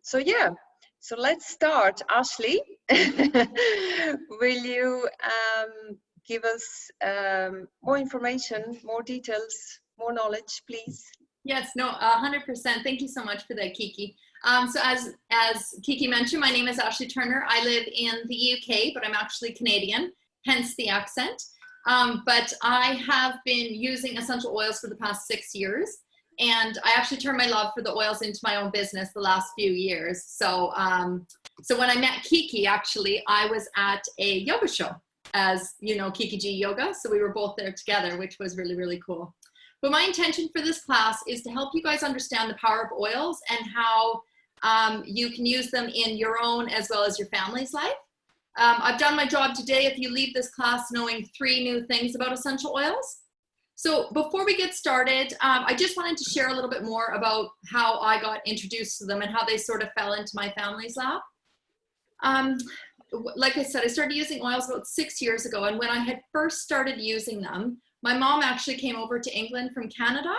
So yeah, so let's start. Ashley, will you give us more information, more details, more knowledge, please? Yes, no, 100%. Thank you so much for that, Kiki. So as Kiki mentioned, my name is Ashley Turner. I live in the UK, but I'm actually Canadian, hence the accent. But I have been using essential oils for the past 6 years. And I actually turned my love for the oils into my own business the last few years. So, so when I met Kiki, actually, I was at a yoga show, as you know, Kiki G Yoga. So we were both there together, which was really, really cool. But my intention for this class is to help you guys understand the power of oils and how you can use them in your own as well as your family's life. I've done my job today if you leave this class knowing 3 new things about essential oils. So before we get started, I just wanted to share a little bit more about how I got introduced to them and how they sort of fell into my family's lap. Like I said, I started using oils about 6 years ago, and when I had first started using them, my mom actually came over to England from Canada.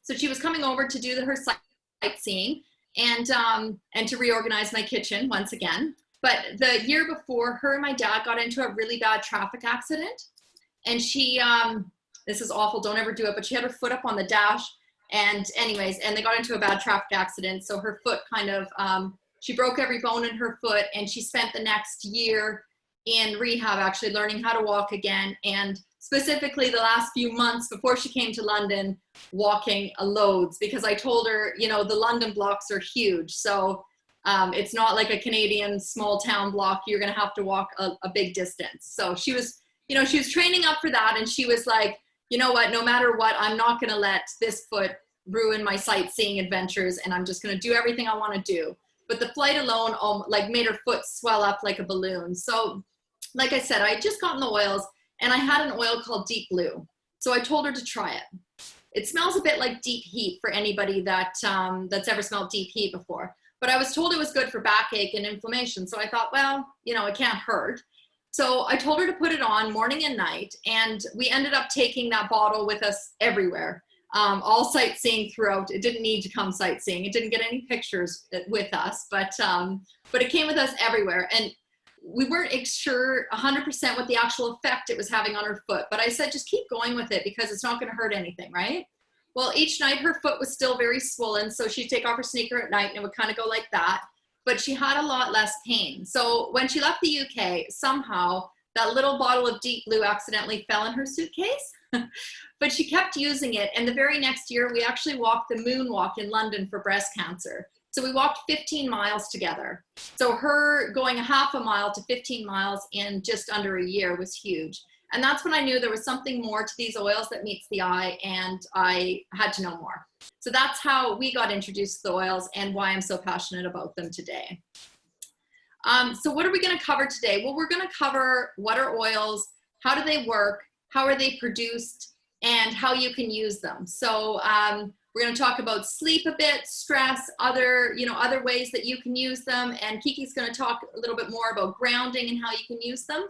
So she was coming over to do her sightseeing and to reorganize my kitchen once again. But the year before, her and my dad got into a really bad traffic accident. And she, this is awful, don't ever do it, but she had her foot up on the dash. And anyways, and they got into a bad traffic accident. So her foot kind of, she broke every bone in her foot, and she spent the next year in rehab, actually learning how to walk again. And specifically the last few months before she came to London, walking loads, because I told her, you know, the London blocks are huge. So it's not like a Canadian small town block. You're going to have to walk a big distance. So she was, you know, she was training up for that. And she was like, you know what, no matter what, I'm not going to let this foot ruin my sightseeing adventures. And I'm just going to do everything I want to do. But the flight alone, like, made her foot swell up like a balloon. So like I said, I had just gotten the oils, and I had an oil called Deep Blue. So I told her to try it. It smells a bit like deep heat for anybody that, that's ever smelled deep heat before. But I was told it was good for backache and inflammation. So I thought, well, you know, it can't hurt. So I told her to put it on morning and night. And we ended up taking that bottle with us everywhere, all sightseeing throughout. It didn't need to come sightseeing. It didn't get any pictures with us, but it came with us everywhere. And we weren't sure 100% what the actual effect it was having on her foot, but I said, just keep going with it because it's not going to hurt anything, right? Well, each night her foot was still very swollen, so she'd take off her sneaker at night and it would kind of go like that, but she had a lot less pain. So when she left the UK, somehow that little bottle of Deep Blue accidentally fell in her suitcase, but she kept using it. And the very next year, we actually walked the moonwalk in London for breast cancer. So we walked 15 miles together. So her going a half a mile to 15 miles in just under a year was huge. And that's when I knew there was something more to these oils that meets the eye, and I had to know more. So that's how we got introduced to the oils and why I'm so passionate about them today. So what are we going to cover today? Well, we're going to cover what are oils, how do they work, how are they produced, and how you can use them. So we're going to talk about sleep a bit, stress, other ways that you can use them. And Kiki's going to talk a little bit more about grounding and how you can use them.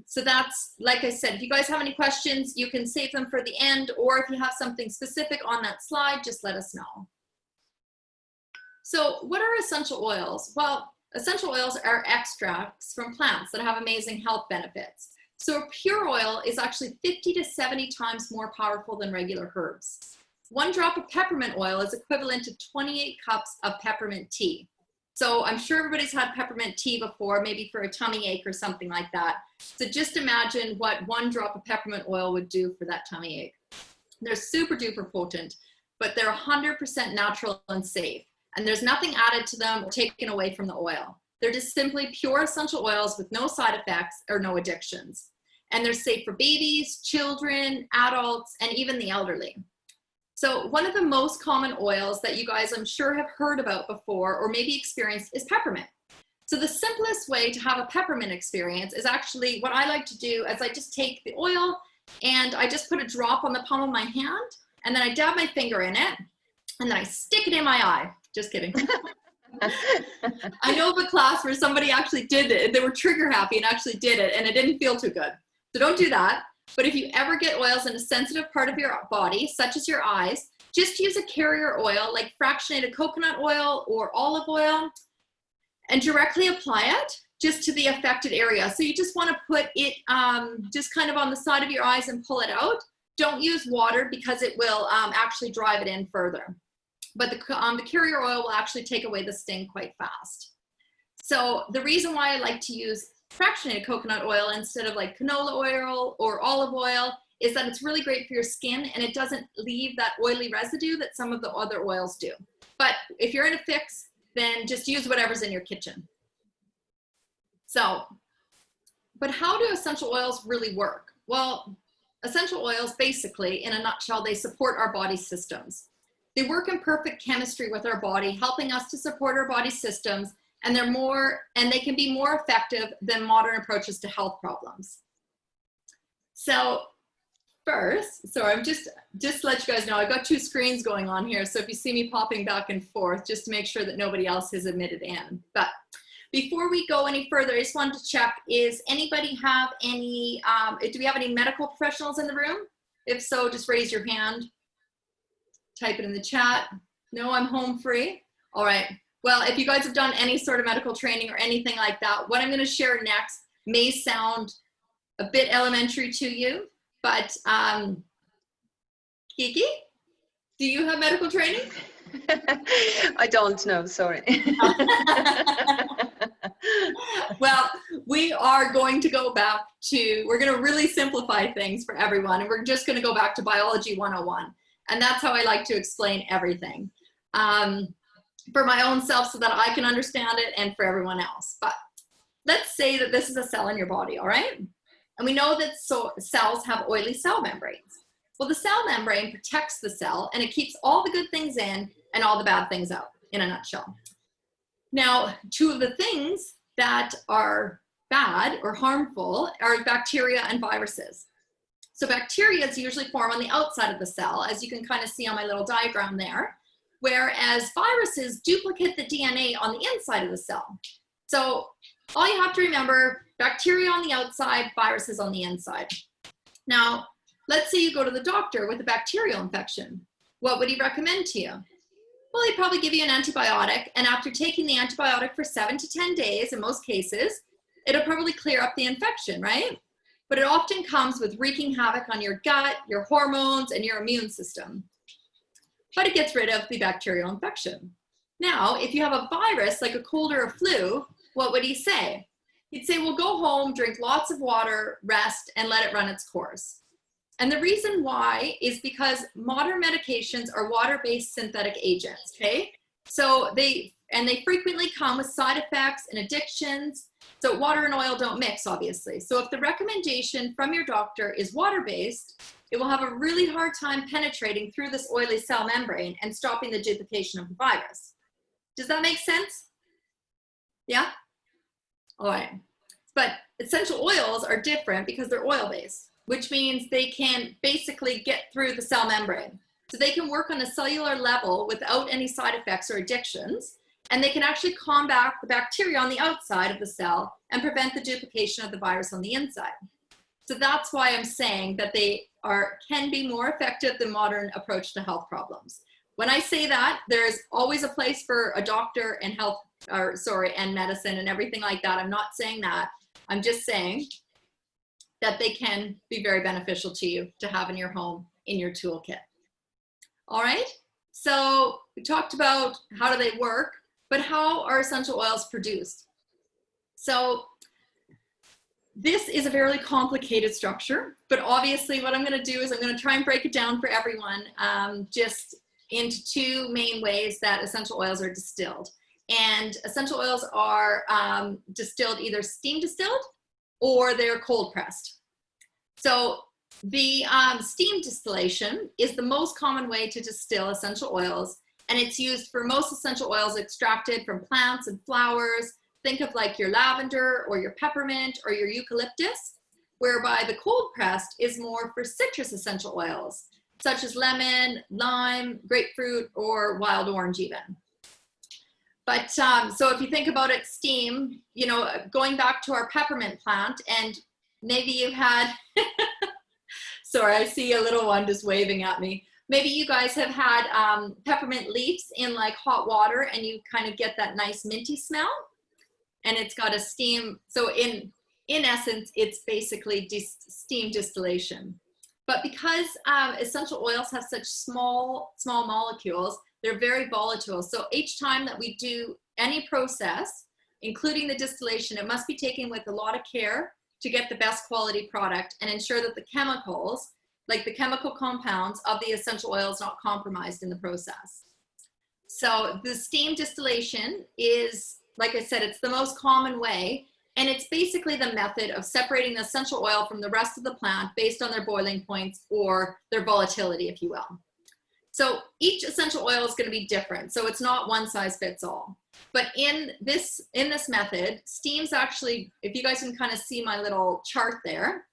So that's, like I said, if you guys have any questions, you can save them for the end, or if you have something specific on that slide, just let us know. So what are essential oils? Well, essential oils are extracts from plants that have amazing health benefits. So a pure oil is actually 50 to 70 times more powerful than regular herbs. 1 drop of peppermint oil is equivalent to 28 cups of peppermint tea. So I'm sure everybody's had peppermint tea before, maybe for a tummy ache or something like that. So just imagine what 1 drop of peppermint oil would do for that tummy ache. They're super duper potent, but they're 100% natural and safe. And there's nothing added to them or taken away from the oil. They're just simply pure essential oils with no side effects or no addictions. And they're safe for babies, children, adults, and even the elderly. So one of the most common oils that you guys, I'm sure, have heard about before or maybe experienced is peppermint. So the simplest way to have a peppermint experience is actually what I like to do is I just take the oil and I just put a drop on the palm of my hand, and then I dab my finger in it, and then I stick it in my eye. Just kidding. I know of a class where somebody actually did it. They were trigger happy and actually did it, and it didn't feel too good. So don't do that. But if you ever get oils in a sensitive part of your body, such as your eyes, just use a carrier oil like fractionated coconut oil or olive oil and directly apply it just to the affected area. So you just want to put it just kind of on the side of your eyes and pull it out. Don't use water because it will actually drive it in further. But the carrier oil will actually take away the sting quite fast. So the reason why I like to use fractionated coconut oil instead of like canola oil or olive oil is that it's really great for your skin and it doesn't leave that oily residue that some of the other oils do. But if you're in a fix, then just use whatever's in your kitchen. So, but how do essential oils really work? Well, essential oils basically, in a nutshell, they support our body systems. They work in perfect chemistry with our body, helping us to support our body systems, and they can be more effective than modern approaches to health problems. So first, so I'm just to let you guys know, I've got two screens going on here. So if you see me popping back and forth, just to make sure that nobody else has admitted in. But before we go any further, I just wanted to check, is anybody have any, do we have any medical professionals in the room? If so, just raise your hand, type it in the chat. No, I'm home free. All right. Well, if you guys have done any sort of medical training or anything like that, what I'm going to share next may sound a bit elementary to you, but Kiki, do you have medical training? I don't know, sorry. Well, we are going to go back to, we're going to really simplify things for everyone, and we're just going to go back to biology 101. And that's how I like to explain everything for my own self so that I can understand it and for everyone else. But let's say that this is a cell in your body, all right? And we know that cells have oily cell membranes. Well, the cell membrane protects the cell and it keeps all the good things in and all the bad things out, in a nutshell. Now, two of the things that are bad or harmful are bacteria and viruses. So bacteria usually form on the outside of the cell, as you can kind of see on my little diagram there, whereas viruses duplicate the DNA on the inside of the cell. So all you have to remember, bacteria on the outside, viruses on the inside. Now, let's say you go to the doctor with a bacterial infection. What would he recommend to you? Well, he'd probably give you an antibiotic, and after taking the antibiotic for 7 to 10 days, in most cases, it'll probably clear up the infection, right? But it often comes with wreaking havoc on your gut, your hormones, and your immune system. But it gets rid of the bacterial infection. Now, if you have a virus like a cold or a flu, what would he say? He'd say, well, go home, drink lots of water, rest, and let it run its course. And the reason why is because modern medications are water-based synthetic agents, okay? So they frequently come with side effects and addictions. So water and oil don't mix, obviously. So if the recommendation from your doctor is water-based, it will have a really hard time penetrating through this oily cell membrane and stopping the duplication of the virus. Does that make sense? Yeah? All right. But essential oils are different because they're oil-based, which means they can basically get through the cell membrane. So they can work on a cellular level without any side effects or addictions, and they can actually combat the bacteria on the outside of the cell and prevent the duplication of the virus on the inside. So that's why I'm saying that they can be more effective than modern approach to health problems. When I say that, there's always a place for a doctor and and medicine and everything like that. I'm not saying that. I'm just saying that they can be very beneficial to you to have in your home, in your toolkit. All right, so we talked about how do they work, but how are essential oils produced? So this is a very complicated structure, but obviously what I'm gonna do is I'm gonna try and break it down for everyone just into two main ways that essential oils are distilled. And essential oils are distilled either steam distilled or they're cold pressed. So the steam distillation is the most common way to distill essential oils, and it's used for most essential oils extracted from plants and flowers. Think of like your lavender or your peppermint or your eucalyptus, whereby the cold pressed is more for citrus essential oils, such as lemon, lime, grapefruit, or wild orange even. But so if you think about it, steam, you know, going back to our peppermint plant, and maybe you've had, sorry, I see a little one just waving at me. maybe you guys have had peppermint leaves in like hot water and you kind of get that nice minty smell, and it's got a steam. So in essence, it's basically steam distillation. But because essential oils have such small molecules, they're very volatile. So each time that we do any process, including the distillation, it must be taken with a lot of care to get the best quality product and ensure that the chemicals, like the chemical compounds of the essential oil, is not compromised in the process. So the steam distillation is, like I said, it's the most common way. And it's basically the method of separating the essential oil from the rest of the plant based on their boiling points or their volatility, if you will. So each essential oil is going to be different. So it's not one size fits all. But in this method, steam's actually, if you guys can kind of see my little chart there,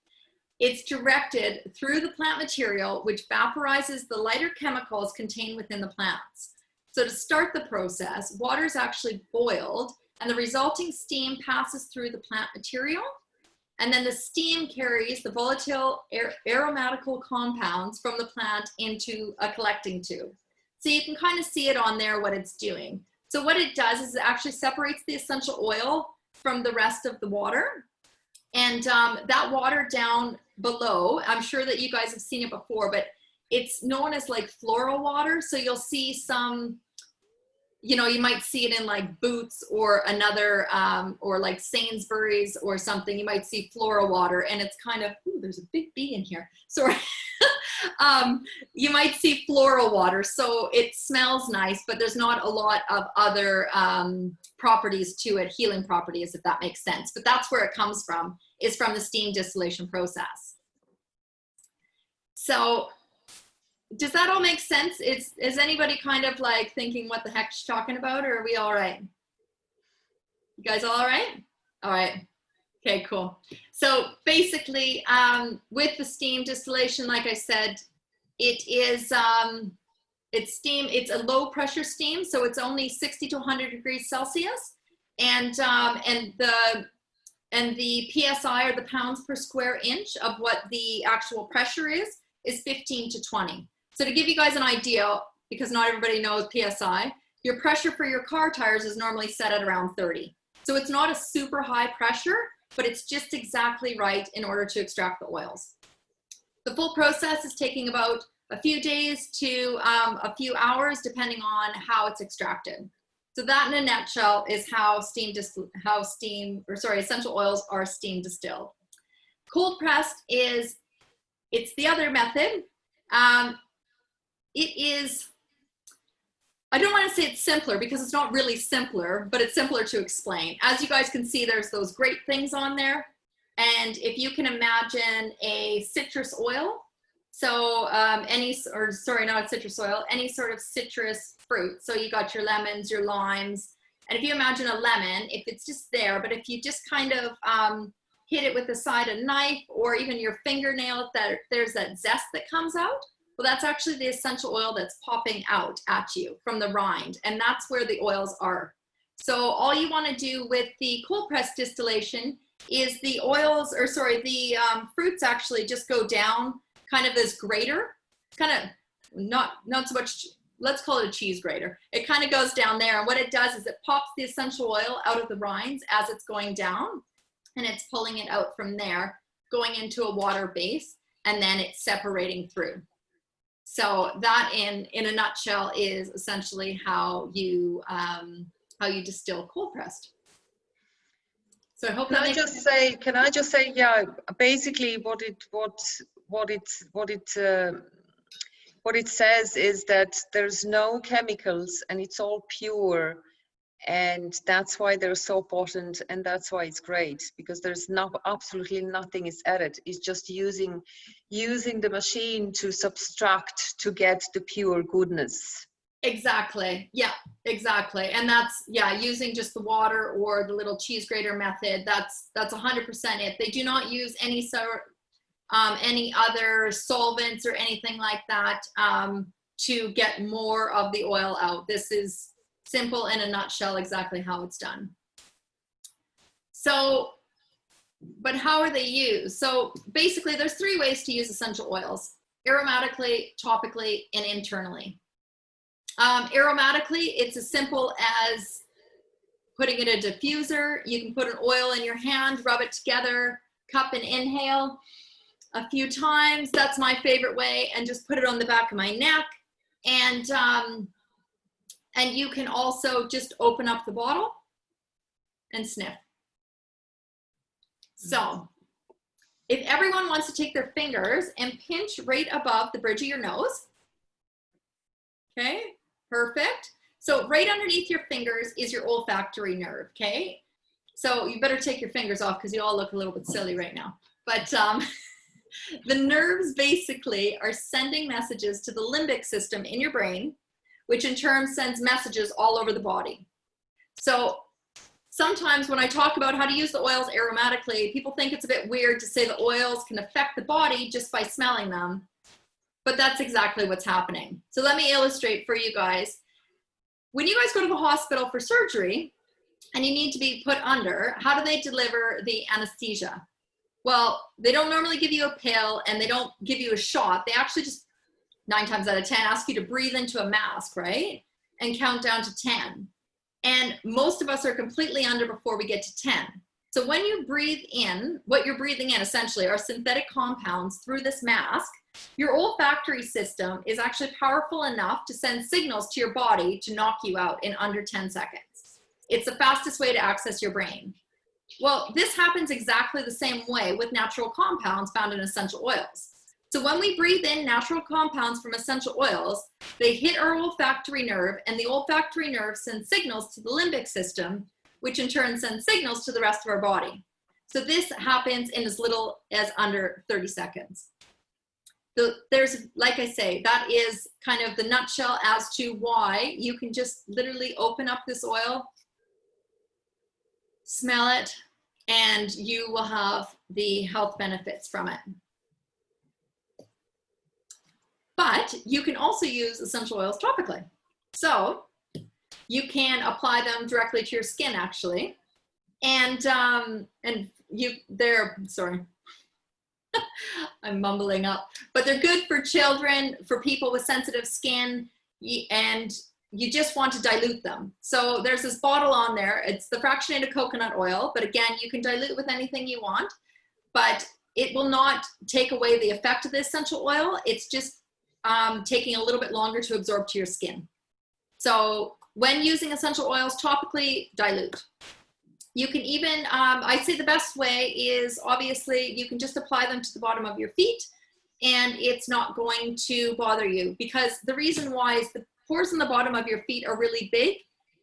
it's directed through the plant material, which vaporizes the lighter chemicals contained within the plants. So to start the process, water is actually boiled, and the resulting steam passes through the plant material, and then the steam carries the volatile aromatical compounds from the plant into a collecting tube. So you can kind of see it on there what it's doing. So what it does is it actually separates the essential oil from the rest of the water, and that water down below, I'm sure that you guys have seen it before, but it's known as like floral water. So you'll see some, you know, you might see it in like Boots or another, or like Sainsbury's or something. You might see floral water, and it's kind of, ooh, there's a big bee in here. Sorry. You might see floral water, so it smells nice, but there's not a lot of other properties to it, healing properties, if that makes sense. But that's where it comes from, is from the steam distillation process. So does that all make sense? Is anybody kind of like thinking what the heck she's talking about, or are we all right? You guys all right? All right. Okay, cool. So basically, with the steam distillation, like I said, it is it's steam. It's a low pressure steam, so it's only 60 to 100 degrees Celsius, and the PSI, or the pounds per square inch of what the actual pressure is 15 to 20. So to give you guys an idea, because not everybody knows PSI, your pressure for your car tires is normally set at around 30. So it's not a super high pressure, but it's just exactly right in order to extract the oils. The full process is taking about a few days to a few hours, depending on how it's extracted. So that in a nutshell is how essential oils are steam distilled. Cold pressed it's the other method. It is, I don't want to say it's simpler, because it's not really simpler, but it's simpler to explain. As you guys can see, there's those great things on there. And if you can imagine a citrus oil, so any sort of citrus fruit. So you got your lemons, your limes, and if you imagine a lemon, if it's just there, but if you just kind of hit it with the side of a knife, or even your fingernail, there's that zest that comes out. Well, that's actually the essential oil that's popping out at you from the rind, and that's where the oils are. So all you want to do with the cold press distillation is the oils, or sorry, the fruits actually just go down kind of this grater, kind of not so much, let's call it a cheese grater. It kind of goes down there, and what it does is it pops the essential oil out of the rinds as it's going down, and it's pulling it out from there, going into a water base, and then it's separating through. So that in a nutshell is essentially how you distill cold pressed. So I hope Can I just say, yeah, basically what it says is that there's no chemicals, and it's all pure, and that's why they're so potent, and that's why it's great, because there's absolutely nothing is added. It's just using the machine to subtract to get the pure goodness. Exactly. Yeah, exactly. And that's, yeah, using just the water or the little cheese grater method. That's 100% it. They do not use any other solvents or anything like that to get more of the oil out. This is simple in a nutshell, exactly how it's done. So, but how are they used? So basically there's 3 ways to use essential oils. aromatically, topically, and internally. Aromatically, it's as simple as putting it in a diffuser. You can put an oil in your hand, rub it together, cup and inhale a few times. That's my favorite way, and just put it on the back of my neck. And you can also just open up the bottle and sniff. So if everyone wants to take their fingers and pinch right above the bridge of your nose, okay, perfect. So right underneath your fingers is your olfactory nerve, okay? So you better take your fingers off because you all look a little bit silly right now. But the nerves basically are sending messages to the limbic system in your brain, which in turn sends messages all over the body. So sometimes when I talk about how to use the oils aromatically, people think it's a bit weird to say the oils can affect the body just by smelling them, but that's exactly what's happening. So let me illustrate for you guys. When you guys go to the hospital for surgery and you need to be put under, how do they deliver the anesthesia? Well, they don't normally give you a pill and they don't give you a shot. They actually just 9 times out of 10 ask you to breathe into a mask, right? And count down to 10. And most of us are completely under before we get to 10. So when you breathe in, what you're breathing in essentially are synthetic compounds through this mask. Your olfactory system is actually powerful enough to send signals to your body to knock you out in under 10 seconds. It's the fastest way to access your brain. Well, this happens exactly the same way with natural compounds found in essential oils. So when we breathe in natural compounds from essential oils, they hit our olfactory nerve, and the olfactory nerve sends signals to the limbic system, which in turn sends signals to the rest of our body. So this happens in as little as under 30 seconds. So there's, like I say, that is kind of the nutshell as to why you can just literally open up this oil, smell it, and you will have the health benefits from it. But you can also use essential oils topically. So you can apply them directly to your skin, actually. And sorry, I'm mumbling up, but they're good for children, for people with sensitive skin, and you just want to dilute them. So there's this bottle on there. It's the fractionated coconut oil, but again, you can dilute with anything you want, but it will not take away the effect of the essential oil. It's just taking a little bit longer to absorb to your skin. So when using essential oils topically, dilute. You can even, I'd say the best way is obviously you can just apply them to the bottom of your feet and it's not going to bother you, because the reason why is the pores in the bottom of your feet are really big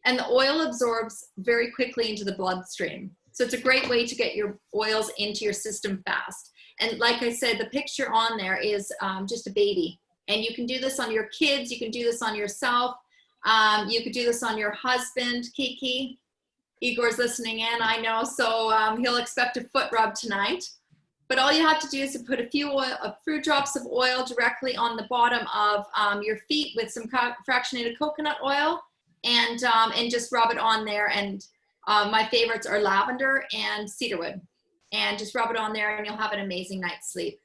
and the oil absorbs very quickly into the bloodstream. So it's a great way to get your oils into your system fast. And like I said, the picture on there is just a baby. And you can do this on your kids, you can do this on yourself, you could do this on your husband, Kiki. Igor's listening in, I know, so he'll expect a foot rub tonight. But all you have to do is to put a few drops of oil directly on the bottom of your feet with some fractionated coconut oil, and just rub it on there. And my favorites are lavender and cedarwood. And just rub it on there and you'll have an amazing night's sleep.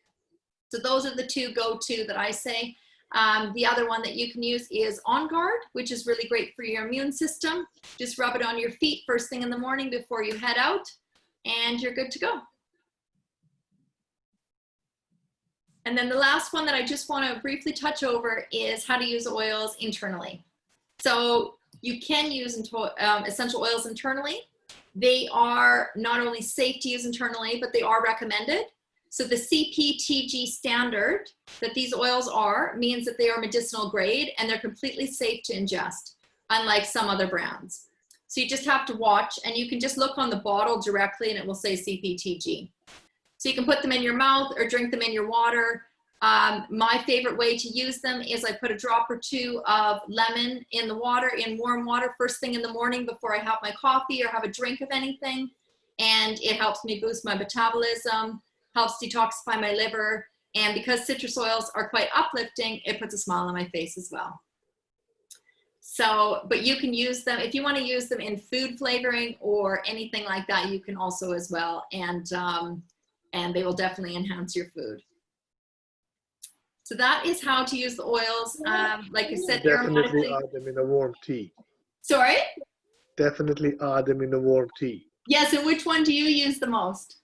So those are the two go-to that I say. The other one that you can use is On Guard, which is really great for your immune system. Just rub it on your feet first thing in the morning before you head out, and you're good to go. And then the last one that I just want to briefly touch over is how to use oils internally. So you can use essential oils internally. They are not only safe to use internally, but they are recommended. So the CPTG standard that these oils are means that they are medicinal grade and they're completely safe to ingest, unlike some other brands. So you just have to watch, and you can just look on the bottle directly and it will say CPTG. So you can put them in your mouth or drink them in your water. My favorite way to use them is I put a drop or two of lemon in the water, in warm water, first thing in the morning before I have my coffee or have a drink of anything. And it helps me boost my metabolism, helps detoxify my liver, and because citrus oils are quite uplifting, it puts a smile on my face as well. So, but you can use them, if you want to use them in food flavoring or anything like that, you can also as well, and they will definitely enhance your food. So that is how to use the oils. Like I said, Definitely aromatically. add them in a warm tea. Sorry? Definitely add them in a warm tea. Yes, and which one do you use the most?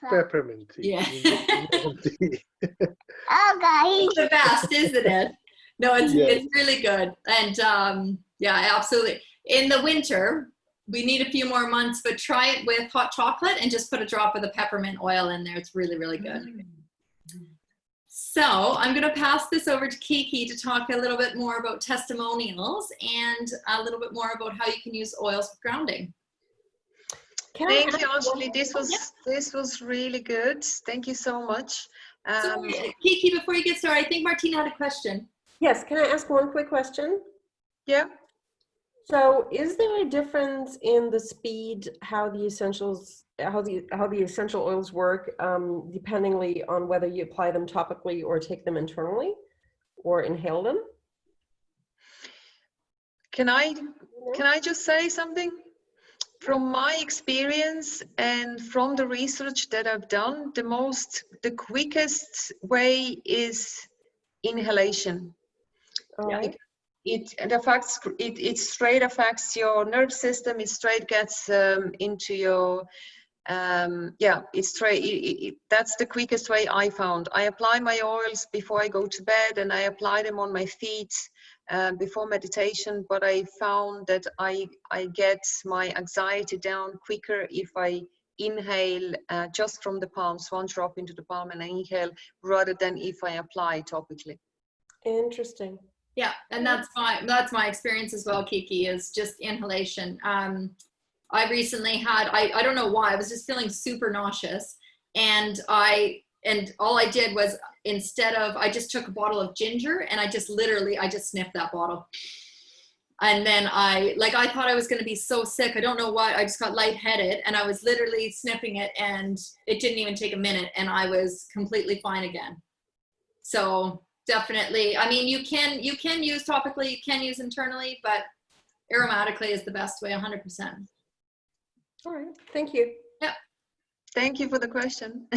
Peppermint tea. Yeah. In warm tea. It's the best, isn't it? No, it's Yeah. it's really good. And yeah, absolutely. In the winter, we need a few more months, but try it with hot chocolate and just put a drop of the peppermint oil in there. It's really, really good. So I'm going to pass this over to Kiki to talk a little bit more about testimonials and a little bit more about how you can use oils for grounding. Thank you, Ashley. This was really good. Thank you so much. Sorry, Kiki, before you get started, I think Martina had a question. Yes, can I ask one quick question? Yeah. So is there a difference in the speed, how the essential oils work, dependingly on whether you apply them topically or take them internally or inhale them? Can I just say something? From my experience and from the research that I've done, the quickest way is inhalation. All right. It straight affects your nerve system. It straight gets into your that's the quickest way I found. I apply my oils before I go to bed, and I apply them on my feet before meditation, but I found that I get my anxiety down quicker if I inhale just from the palms, one drop into the palm and I inhale, rather than if I apply topically. Interesting. Yeah, and that's my experience as well, Kiki, is just inhalation. I recently had, I don't know why, I was just feeling super nauseous, and all I did was, instead of, I just took a bottle of ginger and I just sniffed that bottle. And then I thought I was going to be so sick. I don't know why. I just got lightheaded, and I was literally sniffing it, and it didn't even take a minute, and I was completely fine again. So definitely, I mean, you can use topically, you can use internally, but aromatically is the best way, 100%. All right, thank you. Yep. Thank you for the question.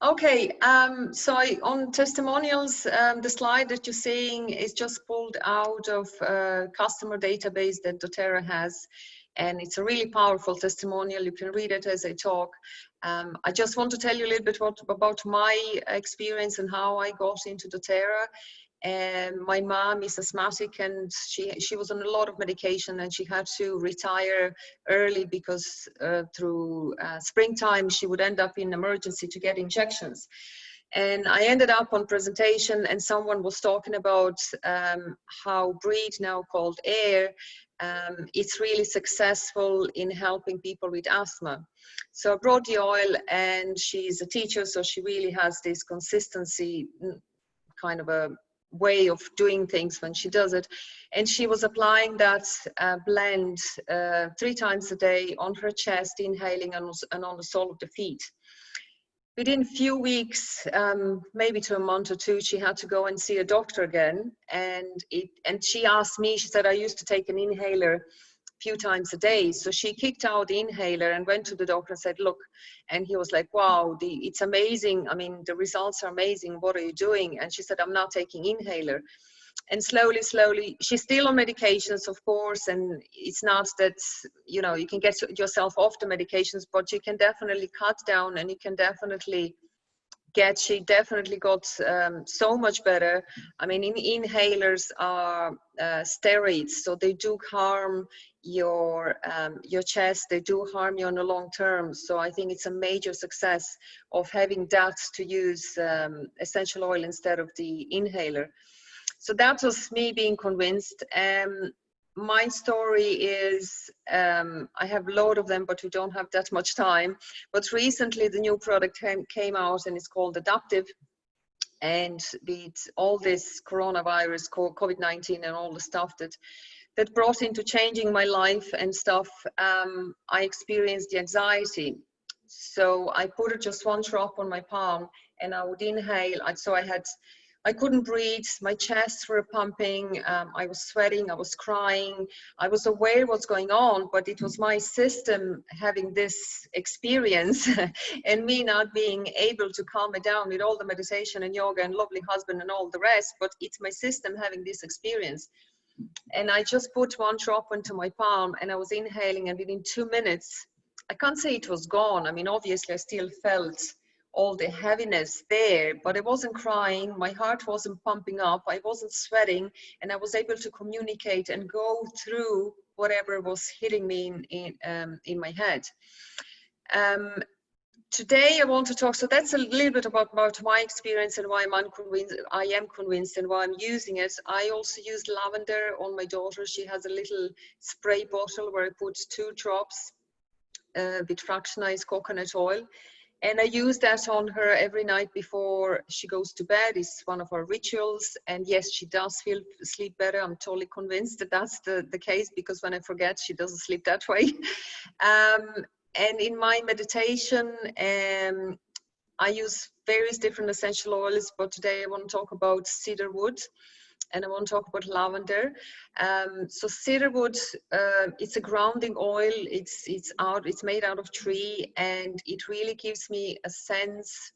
Okay, so on testimonials, the slide that you're seeing is just pulled out of a customer database that doTERRA has, and it's a really powerful testimonial. You can read it as I talk. I just want to tell you a little bit about my experience and how I got into doTERRA. And my mom is asthmatic, and she was on a lot of medication, and she had to retire early because through springtime she would end up in emergency to get injections. And I ended up on presentation, and someone was talking about how breathe, now called air, it's really successful in helping people with asthma. So I brought the oil, and she's a teacher, so she really has this consistency, kind of a way of doing things when she does it. And she was applying that blend 3 times a day on her chest, inhaling, and on the sole of the feet. Within a few weeks, maybe to a month or 2, she had to go and see a doctor again. And she asked me, she said, I used to take an inhaler a few times a day. So she kicked out the inhaler and went to the doctor and said, look, and he was like, wow, it's amazing. I mean, the results are amazing. What are you doing? And she said, I'm not taking inhaler. And slowly, she's still on medications, of course, and it's not that, you know, you can get yourself off the medications, but you can definitely cut down, and you can definitely she definitely got so much better. I mean, inhalers are steroids, so they do harm your chest, they do harm you on the long term. So I think it's a major success of having that to use essential oil instead of the inhaler. So that was me being convinced. My story is, I have a lot of them, but we don't have that much time. But recently the new product came out, and it's called Adaptive. And with all this coronavirus, COVID-19, and all the stuff that brought into changing my life and stuff, I experienced the anxiety. So I put just 1 drop on my palm, and I would inhale. So I had I couldn't breathe, my chests were pumping, I was sweating, I was crying, I was aware what's going on, but it was my system having this experience and me not being able to calm it down with all the meditation and yoga and lovely husband and all the rest, but it's my system having this experience. And I just put one drop into my palm and I was inhaling, and within 2 minutes, I can't say it was gone. I mean, obviously I still felt all the heaviness there, but I wasn't crying, my heart wasn't pumping up, I wasn't sweating, and I was able to communicate and go through whatever was hitting me in my head. Today I want to talk, so that's a little bit about my experience and why I am convinced and why I'm using it. I also use lavender on my daughter. She has a little spray bottle where I put 2 drops with fractionized coconut oil. And I use that on her every night before she goes to bed. It's one of our rituals. And yes, she does sleep better. I'm totally convinced that that's the case, because when I forget, she doesn't sleep that way. And in my meditation, I use various different essential oils, but today I want to talk about cedarwood. And I want to talk about lavender. So cedarwood, it's a grounding oil. It's made out of tree, and it really gives me a sense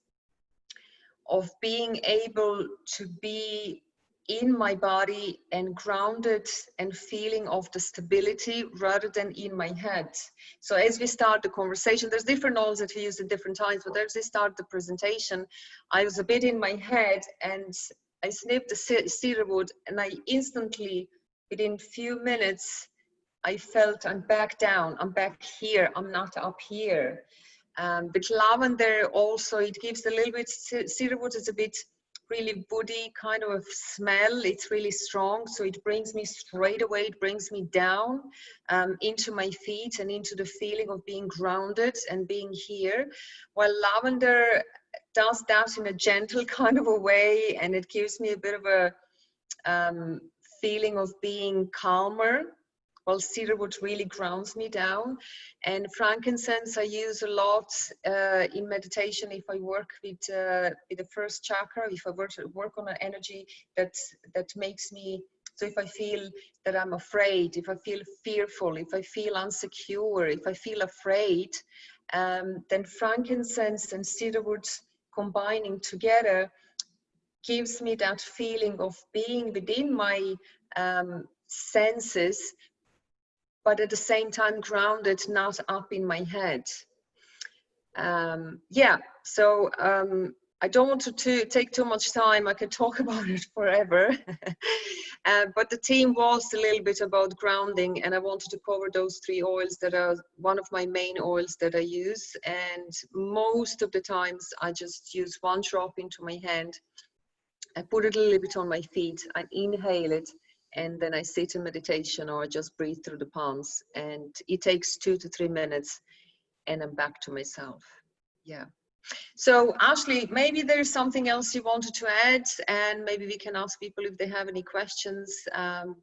of being able to be in my body and grounded and feeling of the stability rather than in my head. So as we start the conversation, there's different oils that we use at different times, but as we start the presentation, I was a bit in my head and I snipped the cedarwood, and I instantly, within few minutes, I felt I'm back down, I'm back here, I'm not up here. But lavender also, it gives a little bit, cedarwood is a bit really woody kind of smell. It's really strong, so it brings me straight away, it brings me down into my feet and into the feeling of being grounded and being here. While lavender does that in a gentle kind of a way, and it gives me a bit of a feeling of being calmer, while cedarwood really grounds me down. And frankincense I use a lot in meditation if I work with the first chakra, if I work on an energy that makes me, so if I feel that I'm afraid, if I feel fearful, if I feel insecure, if I feel afraid, then frankincense and cedarwood combining together gives me that feeling of being within my senses, but at the same time grounded, not up in my head. So I don't want to take too much time. I can talk about it forever. But the theme was a little bit about grounding, and I wanted to cover those 3 oils that are one of my main oils that I use. And most of the times I just use 1 drop into my hand. I put it a little bit on my feet, I inhale it, and then I sit in meditation or I just breathe through the palms. And it takes 2 to 3 minutes and I'm back to myself. Yeah. So Ashley, maybe there's something else you wanted to add, and maybe we can ask people if they have any questions.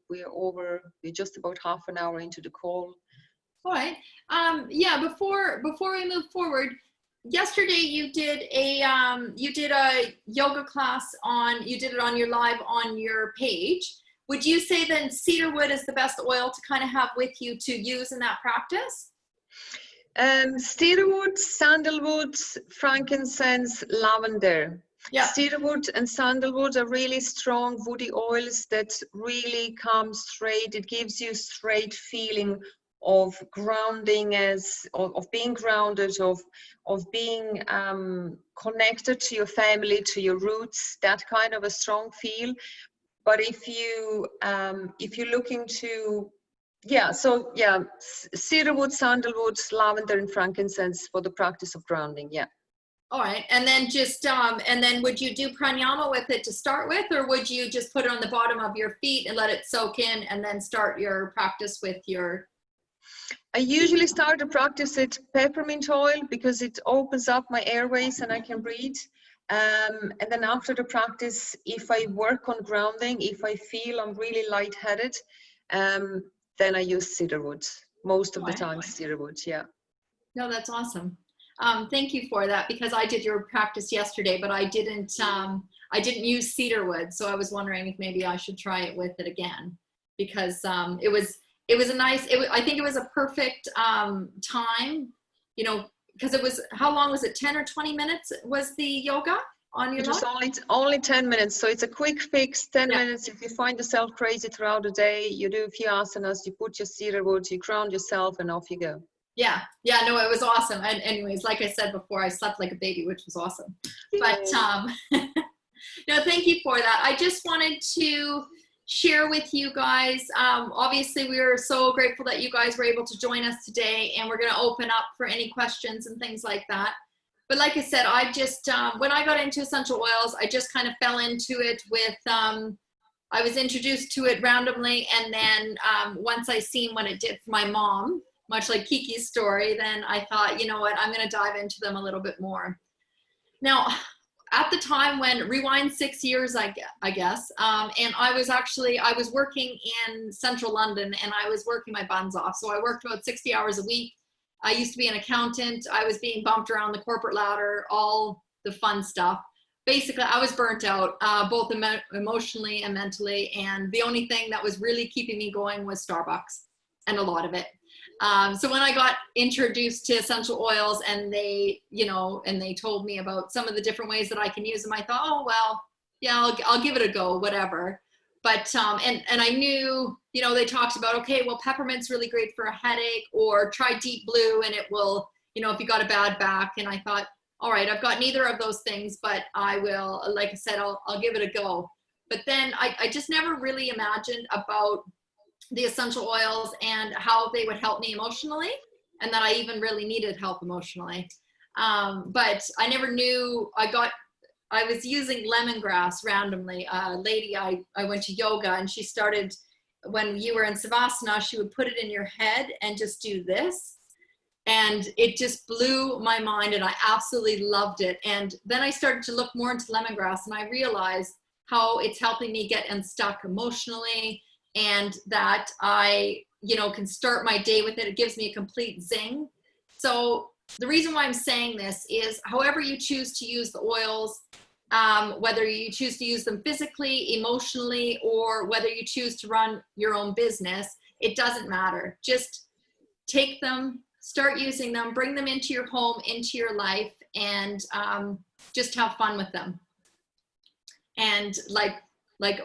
We're just about half an hour into the call. All right. Before we move forward, yesterday you did a yoga class you did it on your live on your page. Would you say then cedarwood is the best oil to kind of have with you to use in that practice? Cedarwood, sandalwood, frankincense, lavender. Yeah. Cedarwood and sandalwood are really strong woody oils that really come straight. It gives you straight feeling of grounding, of being grounded, of being connected to your family, to your roots, that kind of a strong feel. But if you're looking to, cedarwood, sandalwood, lavender, and frankincense for the practice of grounding. Yeah. All right, and then and then would you do pranayama with it to start with, or would you just put it on the bottom of your feet and let it soak in, and then start your practice with your? I usually start the practice with peppermint oil because it opens up my airways and I can breathe. And then after the practice, if I work on grounding, if I feel I'm really lightheaded, then I use cedarwood. Most of the time, cedarwood, yeah. No, that's awesome. Thank you for that, because I did your practice yesterday, but I didn't use cedarwood. So I was wondering if maybe I should try it with it again, because it was a nice, I think it was a perfect time, you know, because it was, how long was it? 10 or 20 minutes was the yoga on your It was lot? only 10 minutes, so it's a quick fix. 10 Yeah. minutes. If you find yourself crazy throughout the day, you do a few asanas, you put your cedarwood, you ground yourself, and off you go. Yeah, no, it was awesome. And anyways, like I said before, I slept like a baby, which was awesome. But no, thank you for that. I just wanted to share with you guys. Obviously, we are so grateful that you guys were able to join us today, and we're going to open up for any questions and things like that. But like I said, I just, when I got into essential oils, I just kind of fell into it with, I was introduced to it randomly. And then once I seen what it did for my mom, much like Kiki's story, then I thought, you know what, I'm going to dive into them a little bit more. Now, at the time when, rewind 6 years, I guess, and I was working in central London, and I was working my buns off. So I worked about 60 hours a week. I used to be an accountant. I was being bumped around the corporate ladder, all the fun stuff. Basically, I was burnt out, both emotionally and mentally. And the only thing that was really keeping me going was Starbucks, and a lot of it. So when I got introduced to essential oils, and they, you know, and they told me about some of the different ways that I can use them, I thought, oh, well, yeah, I'll give it a go, whatever. But, and I knew, you know, they talked about, okay, well, peppermint's really great for a headache, or try deep blue and it will, you know, if you got a bad back. And I thought, all right, I've got neither of those things, but I will, like I said, I'll give it a go. But then I just never really imagined about the essential oils and how they would help me emotionally, and that I even really needed help emotionally. But I never knew. I was using lemongrass randomly. A lady I went to yoga, and she started, when you were in Savasana, she would put it in your head and just do this. And it just blew my mind, and I absolutely loved it. And then I started to look more into lemongrass, and I realized how it's helping me get unstuck emotionally, and that I, you know, can start my day with it. It gives me a complete zing. So the reason why I'm saying this is, however you choose to use the oils, whether you choose to use them physically, emotionally, or whether you choose to run your own business, it doesn't matter. Just take them, start using them, bring them into your home, into your life, and just have fun with them. And like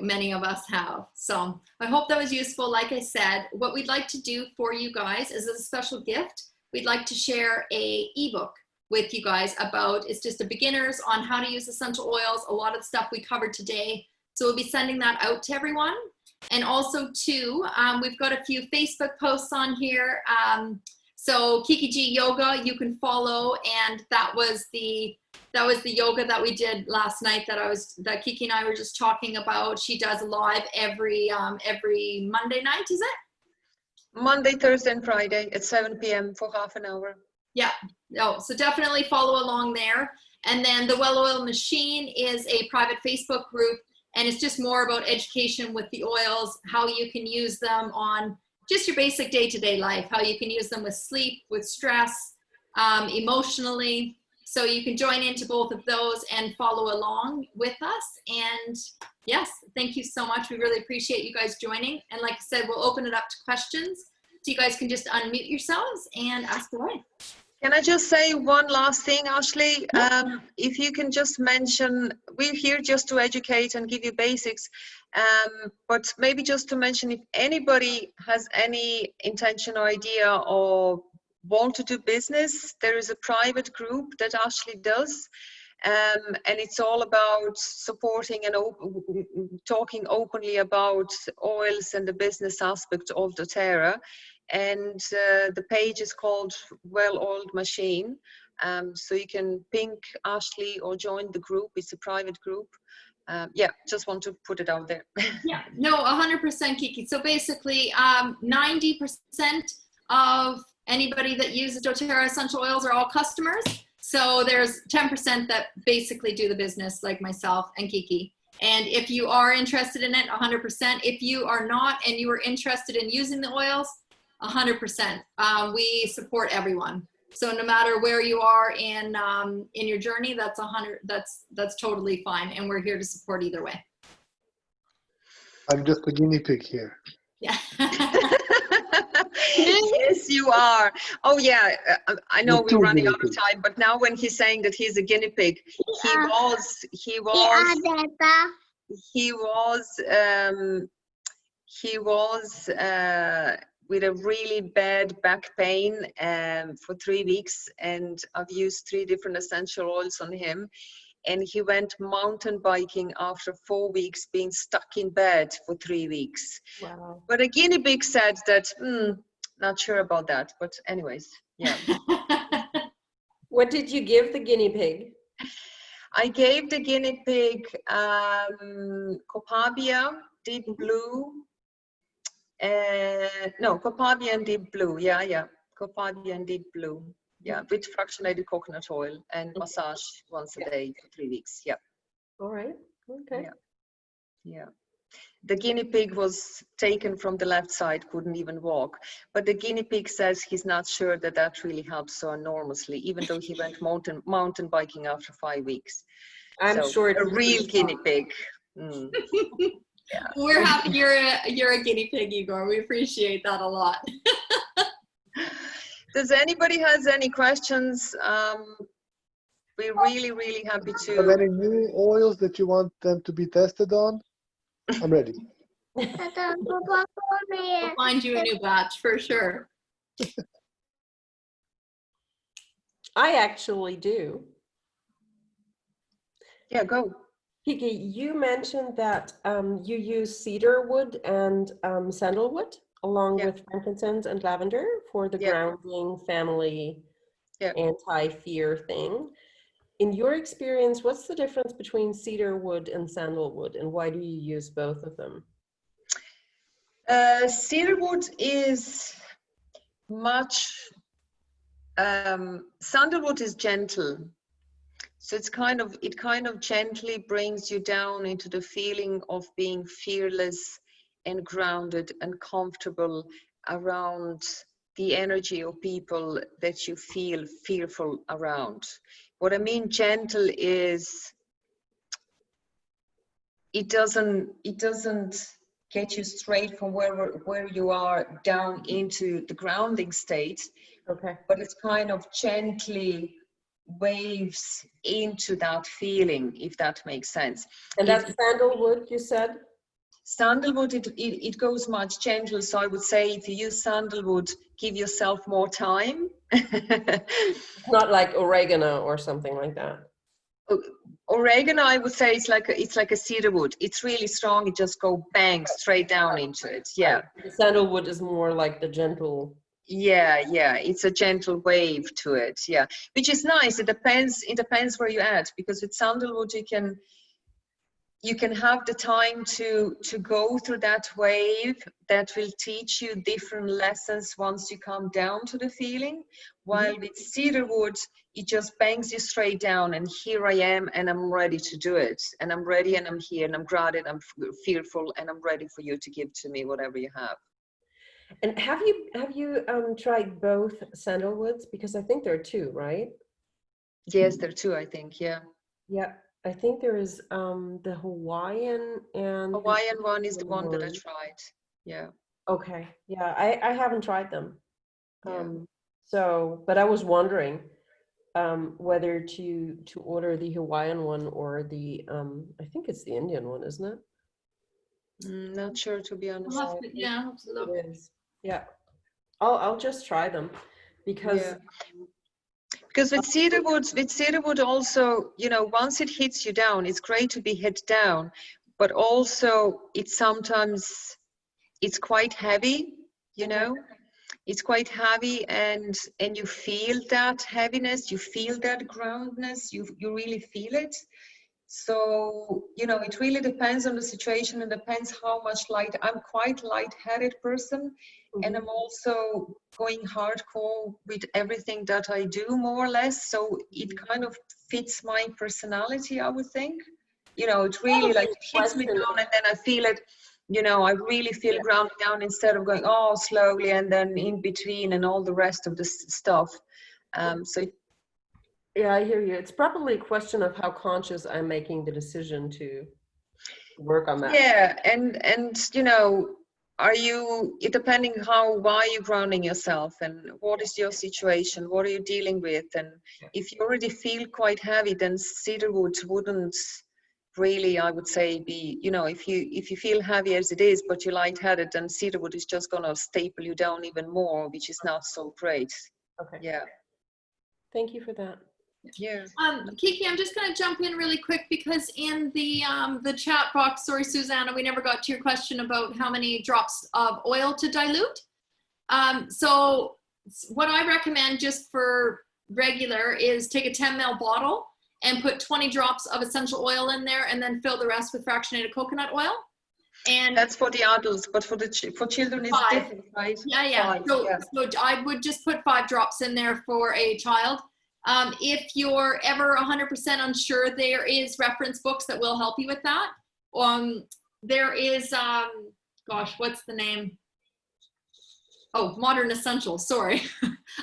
many of us have. So I hope that was useful. Like I said, what we'd like to do for you guys is, as a special gift, we'd like to share a ebook with you guys about, it's just a beginners on how to use essential oils, a lot of the stuff we covered today. So we'll be sending that out to everyone. And also too, we've got a few Facebook posts on here. So Kiki G Yoga, you can follow, and that was the yoga that we did last night that Kiki and I were just talking about. She does live every Monday night, is it? Monday, Thursday, and Friday at 7 p.m. for half an hour. Yeah, no, so definitely follow along there. And then the Well Oiled Machine is a private Facebook group, and it's just more about education with the oils, how you can use them on just your basic day-to-day life, how you can use them with sleep, with stress, emotionally. So you can join into both of those and follow along with us. And yes, thank you so much. We really appreciate you guys joining. And like I said, we'll open it up to questions. So you guys can just unmute yourselves and ask away. Can I just say one last thing, Ashley? If you can just mention, we're here just to educate and give you basics, but maybe just to mention, if anybody has any intention or idea or want to do business, there is a private group that Ashley does, and it's all about supporting and talking openly about oils and the business aspect of doTERRA. And the page is called Well Oiled Machine. So you can ping Ashley or join the group. It's a private group. Yeah, just want to put it out there. Yeah, no, 100% Kiki. So basically 90% of anybody that uses doTERRA essential oils are all customers. So there's 10% that basically do the business, like myself and Kiki. And if you are interested in it, 100%. If you are not and you are interested in using the oils, 100%. We support everyone. So no matter where you are in your journey, that's totally fine, and we're here to support either way. I'm just a guinea pig here. Yeah. Yes, you are. Oh yeah, I know With we're two running guinea out of pigs. time, but now when he's saying that he's a guinea pig, he was with a really bad back pain for 3 weeks, and I've used 3 different essential oils on him. And he went mountain biking after 4 weeks being stuck in bed for 3 weeks. Wow. But a guinea pig said that, not sure about that. But anyways, yeah. What did you give the guinea pig? I gave the guinea pig Copabia, deep blue. No, Copabia and deep blue. Yeah. Copabia and deep blue. Yeah, with fractionated coconut oil and massage once a day for 3 weeks. Yeah. All right. Okay. Yeah. The guinea pig was taken from the left side, couldn't even walk. But the guinea pig says he's not sure that that really helps so enormously, even though he went mountain biking after 5 weeks. I'm So, sure it's a real guinea pig. Yeah. We're happy you're a guinea pig, Igor. We appreciate that a lot. Does anybody has any questions? We're really, really happy to. Have any new oils that you want them to be tested on? I'm ready. We'll find you a new batch for sure. I actually do. Yeah, go. Kiki, you mentioned that you use cedar wood and sandalwood along with frankincense and lavender for the grounding family anti-fear thing. In your experience, what's the difference between cedar wood and sandalwood, and why do you use both of them? Cedar wood is much, sandalwood is gentle. So it kind of gently brings you down into the feeling of being fearless and grounded and comfortable around the energy of people that you feel fearful around. What I mean gentle is it doesn't get you straight from where you are down into the grounding state. Okay. But it's kind of gently waves into that feeling, if that makes sense. And that's sandalwood, you said? Sandalwood, it goes much gentler. So I would say if you use sandalwood, give yourself more time. Not like oregano or something like that. Oregano, I would say it's like a cedar wood. It's really strong. It just go bang straight down into it. Yeah. The sandalwood is more like the gentle. Yeah, it's a gentle wave to it. Yeah, which is nice. It depends where you're at, because with sandalwood you can have the time to go through that wave that will teach you different lessons once you come down to the feeling. While with cedar wood, it just bangs you straight down, and here I am, and I'm ready to do it, and I'm ready, and I'm here, and I'm grounded, I'm fearful, and I'm ready for you to give to me whatever you have. And have you tried both sandalwoods? Because I think there are 2, right? Yes, there are 2, I think. Yeah. Yeah, I think there is the Hawaiian and Hawaiian one is the one that I tried. Yeah. Okay. Yeah, I haven't tried them. Yeah. So, but I was wondering whether to order the Hawaiian one or the I think it's the Indian one, isn't it? Not sure, to be honest. Yeah, absolutely. It is. Yeah. I'll just try them because because with cedar wood also, once it hits you down, it's great to be hit down, but also it's quite heavy, it's quite heavy, and you feel that heaviness, you feel that groundness, you really feel it. So, it really depends on the situation, and depends how much light. I'm quite light-headed person, and I'm also going hardcore with everything that I do, more or less. So it kind of fits my personality, I would think. It really it hits me down, and then I feel it. I really feel grounded down, instead of going slowly and then in between and all the rest of the stuff. So Yeah, I hear you. It's probably a question of how conscious I'm making the decision to work on that. yeah, and you know, are you, it depending why you're grounding yourself and what is your situation, what are you dealing with, and if you already feel quite heavy, then cedarwood wouldn't really, I would say, be, you know, if you feel heavy as it is, but you're lightheaded, then cedarwood is just gonna staple you down even more, which is not so great. Okay. Yeah, Thank you for that. yeah. Kiki, I'm just going to jump in really quick because in the chat box, sorry, Susanna, we never got to your question about how many drops of oil to dilute. So what I recommend just for regular is take a 10 ml bottle and put 20 drops of essential oil in there and then fill the rest with fractionated coconut oil. And That's for the adults, but for children it's 5. different, right? Yeah. 5, So, yeah. so I would just put 5 drops in there for a child. If you're ever 100% unsure, there is reference books that will help you with that. There is, gosh, what's the name? Oh, Modern Essentials, sorry.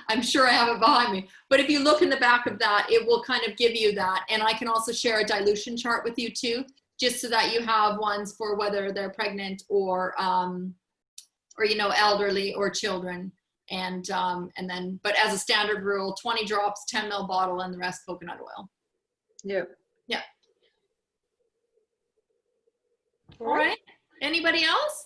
I'm sure I have it behind me. But if you look in the back of that, it will kind of give you that. And I can also share a dilution chart with you too, just so that you have ones for whether they're pregnant or you know, elderly or children. And then, but as a standard rule, 20 drops, 10 ml bottle, and the rest coconut oil. Yeah. Yeah. All right. Anybody else?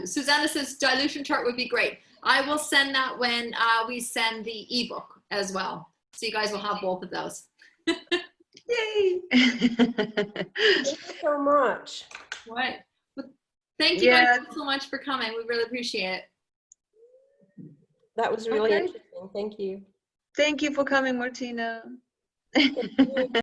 Susanna says dilution chart would be great. I will send that when we send the ebook as well. So you guys will have both of those. Yay! Thank you so much. All right. Thank you Yeah. guys so much for coming. We really appreciate it. That was really Okay. interesting. Thank you. Thank you for coming, Martina.